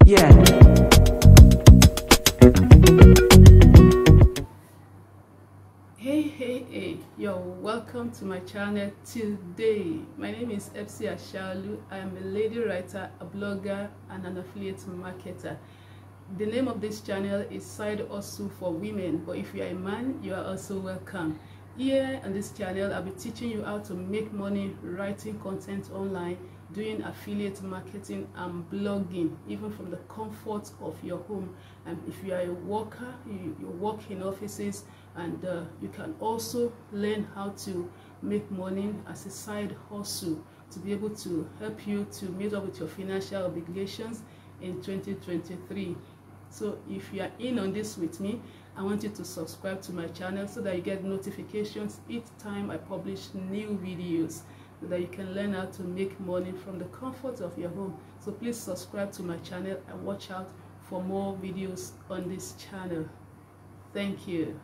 Yeah. Hey, you're welcome to my channel today. My name is Epsi Ashalu. I am a lady writer, a blogger, and an affiliate marketer. The name of this channel is Side Hustle for Women, but if you are a man, you are also welcome. Here on this channel, I'll be teaching you how to make money writing content online, doing affiliate marketing and blogging, even from the comfort of your home. And if you are a worker, you work in offices, and you can also learn how to make money as a side hustle to be able to help you to meet up with your financial obligations in 2023. So if you are in on this with me, I want you to subscribe to my channel so that you get notifications each time I publish new videos, so that you can learn how to make money from the comfort of your home. So please subscribe to my channel and watch out for more videos on this channel. Thank you.